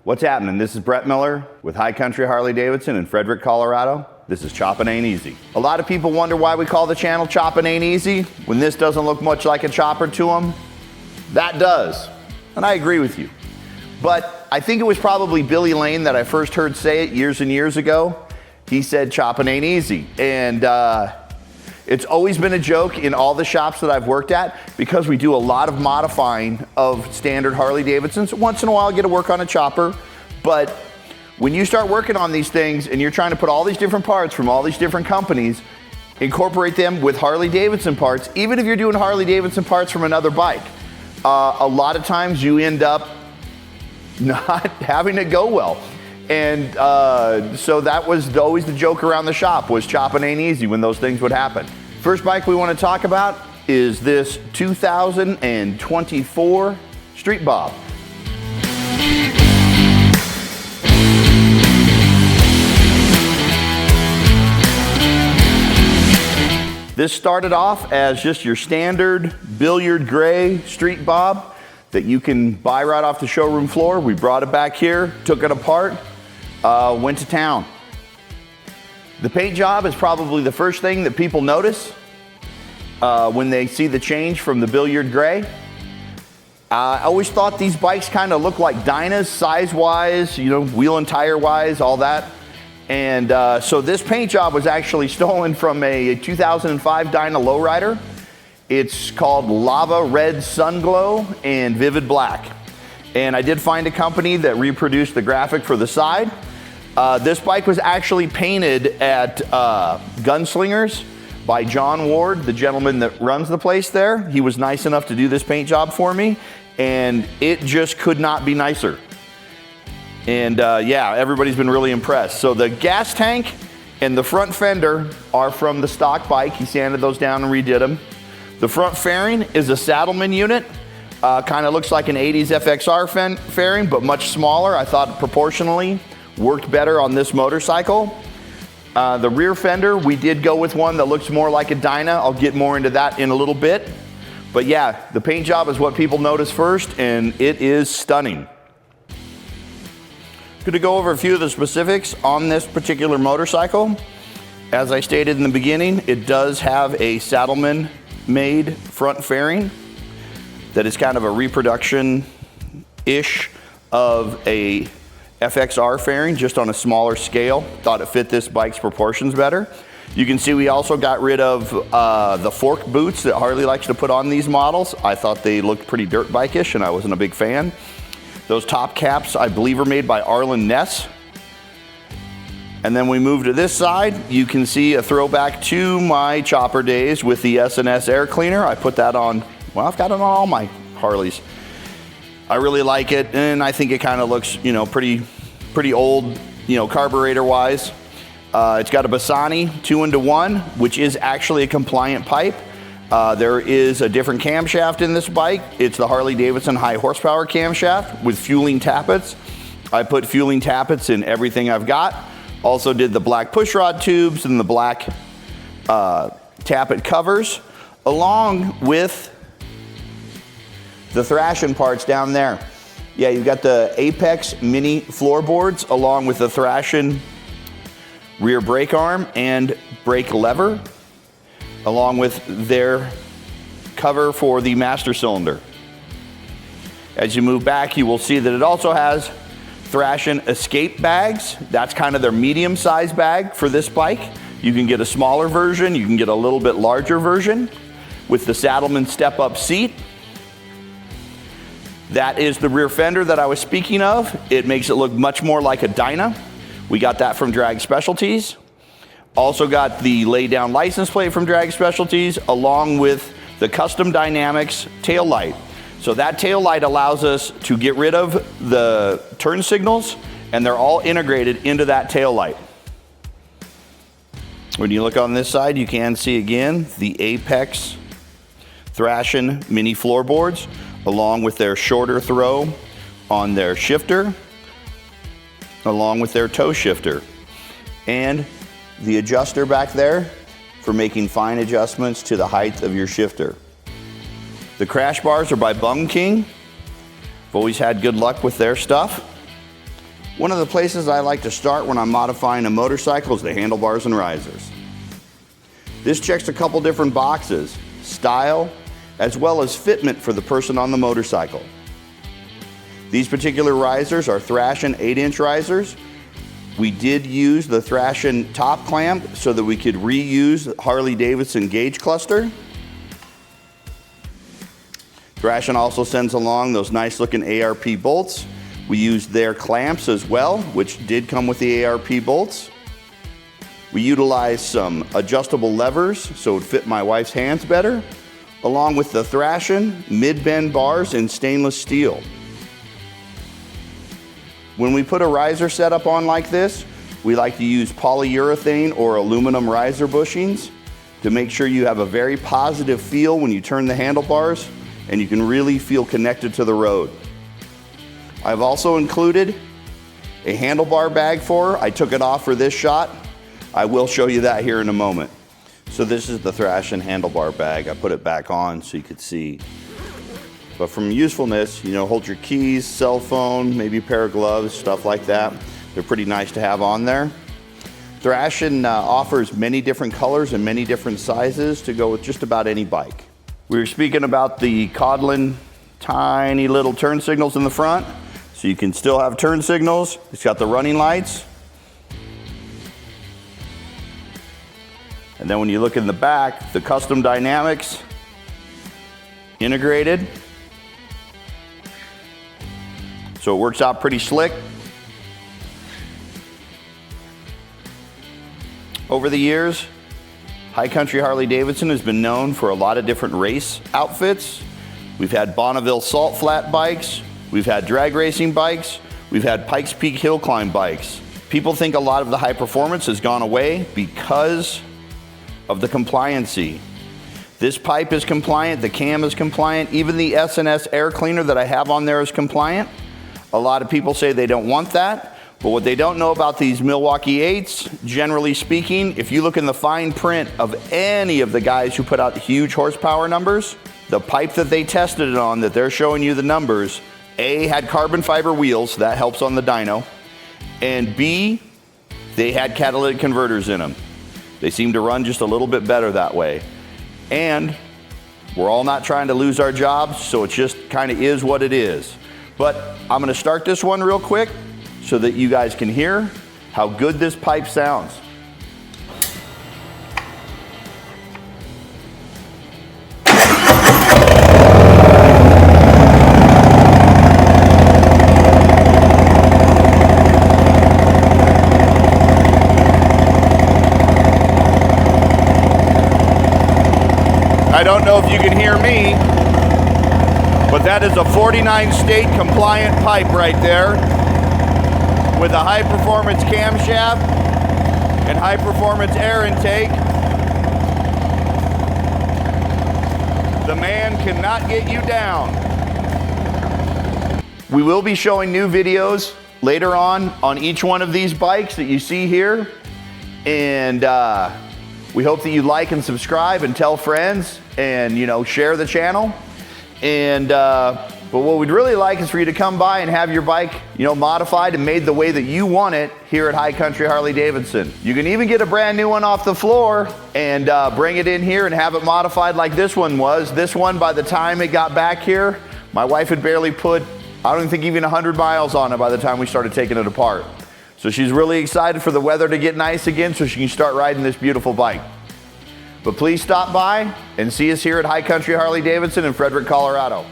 What's happening? This is Brett Miller with High Country Harley-Davidson in Frederick, Colorado. This is Choppin' Ain't Easy. A lot of people wonder why we call the channel Choppin' Ain't Easy when this doesn't look much like a chopper to them. That does, and I agree with you. But I think it was probably Billy Lane that I first heard say it years and years ago. He said Choppin' Ain't Easy, and it's always been a joke in all the shops that I've worked at because we do a lot of modifying of standard Harley-Davidsons. Once in a while I get to work on a chopper, but when you start working on these things and you're trying to put all these different parts from all these different companies, incorporate them with Harley-Davidson parts, even if you're doing Harley-Davidson parts from another bike, a lot of times you end up not having it go well. And so that was always the joke around the shop, was chopping ain't easy when those things would happen. First bike we want to talk about is this 2024 Street Bob. This started off as just your standard billiard gray Street Bob that you can buy right off the showroom floor. We brought it back here, took it apart, went to town. The paint job is probably the first thing that people notice when they see the change from the billiard gray. I always thought these bikes kind of look like Dynas size-wise, you know, wheel and tire-wise, all that. And so this paint job was actually stolen from a 2005 Dyna Lowrider. It's called Lava Red Sunglow and Vivid Black. And I did find a company that reproduced the graphic for the side. This bike was actually painted at Gunslingers by John Ward, the gentleman that runs the place there. He was nice enough to do this paint job for me, and it just could not be nicer. And yeah, everybody's been really impressed. So the gas tank and the front fender are from the stock bike. He sanded those down and redid them. The front fairing is a Saddleman unit. Kind of looks like an 80s FXR fairing, but much smaller. I thought proportionally worked better on this motorcycle. The rear fender, we did go with one that looks more like a Dyna. I'll get more into that in a little bit. But yeah, the paint job is what people notice first, and it is stunning. Going to go over a few of the specifics on this particular motorcycle. As I stated in the beginning, it does have a Saddleman made front fairing that is kind of a reproduction-ish of a FXR fairing, just on a smaller scale. Thought it fit this bike's proportions better. You can see we also got rid of the fork boots that Harley likes to put on these models. I thought they looked pretty dirt bike-ish and I wasn't a big fan. Those top caps, I believe, are made by Arlen Ness. And then we move to this side. You can see a throwback to my chopper days with the S&S air cleaner. I put that on, well, I've got it on all my Harleys. I really like it, and I think it kind of looks, you know, pretty old, you know, carburetor-wise. It's got a Bassani 2-in-1, which is actually a compliant pipe. There is a different camshaft in this bike. It's the Harley-Davidson high horsepower camshaft with fueling tappets. I put fueling tappets in everything I've got. Also did the black pushrod tubes and the black tappet covers, along with the thrashing parts down there. Yeah, you've got the Apex mini floorboards along with the thrashing rear brake arm and brake lever, along with their cover for the master cylinder. As you move back, you will see that it also has Thrashin escape bags. That's kind of their medium-sized bag for this bike. You can get a smaller version, you can get a little bit larger version with the Saddleman step-up seat. That is the rear fender that I was speaking of. It makes it look much more like a Dyna. We got that from Drag Specialties. Also got the lay-down license plate from Drag Specialties, along with the Custom Dynamics tail light. So that tail light allows us to get rid of the turn signals, and they're all integrated into that tail light. When you look on this side, you can see again the Apex Thrashin mini floorboards, along with their shorter throw on their shifter, along with their toe shifter, and the adjuster back there for making fine adjustments to the height of your shifter. The crash bars are by Bum King. I've always had good luck with their stuff. One of the places I like to start when I'm modifying a motorcycle is the handlebars and risers. This checks a couple different boxes: style, as well as fitment for the person on the motorcycle. These particular risers are Thrashin 8-inch risers. We did use the Thrashin top clamp so that we could reuse Harley-Davidson gauge cluster. Thrashin also sends along those nice looking ARP bolts. We used their clamps as well, which did come with the ARP bolts. We utilized some adjustable levers so it would fit my wife's hands better, along with the Thrashin mid-bend bars in stainless steel. When we put a riser setup on like this, we like to use polyurethane or aluminum riser bushings to make sure you have a very positive feel when you turn the handlebars and you can really feel connected to the road. I've also included a handlebar bag for her. I took it off for this shot. I will show you that here in a moment. So this is the Thrashin handlebar bag. I put it back on so you could see. But from usefulness, you know, hold your keys, cell phone, maybe a pair of gloves, stuff like that. They're pretty nice to have on there. Thrashin offers many different colors and many different sizes to go with just about any bike. We were speaking about the Codlin tiny little turn signals in the front. So you can still have turn signals. It's got the running lights. And then when you look in the back, the custom dynamics integrated. So it works out pretty slick. Over the years, High Country Harley-Davidson has been known for a lot of different race outfits. We've had Bonneville salt flat bikes, we've had drag racing bikes, we've had Pikes Peak hill climb bikes. People think a lot of the high performance has gone away because of the compliancy. This pipe is compliant, the cam is compliant, even the S&S air cleaner that I have on there is compliant. A lot of people say they don't want that, but what they don't know about these Milwaukee 8s, generally speaking, if you look in the fine print of any of the guys who put out huge horsepower numbers, the pipe that they tested it on, that they're showing you the numbers, A, had carbon fiber wheels, that helps on the dyno, and B, they had catalytic converters in them. They seem to run just a little bit better that way. And we're all not trying to lose our jobs, so it just kind of is what it is. But I'm gonna start this one real quick so that you guys can hear how good this pipe sounds. I don't know if you can hear me, but that is a 49 state compliant pipe right there with a high performance camshaft and high performance air intake. The man cannot get you down. We will be showing new videos later on each one of these bikes that you see here. And we hope that you like and subscribe and tell friends and, you know, share the channel. And but what we'd really like is for you to come by and have your bike, you know, modified and made the way that you want it here at High Country Harley-Davidson. You can even get a brand new one off the floor and bring it in here and have it modified like this one was. This one, by the time it got back here, my wife had barely put, I don't think even 100 miles on it by the time we started taking it apart. So she's really excited for the weather to get nice again so she can start riding this beautiful bike. But please stop by and see us here at High Country Harley-Davidson in Frederick, Colorado.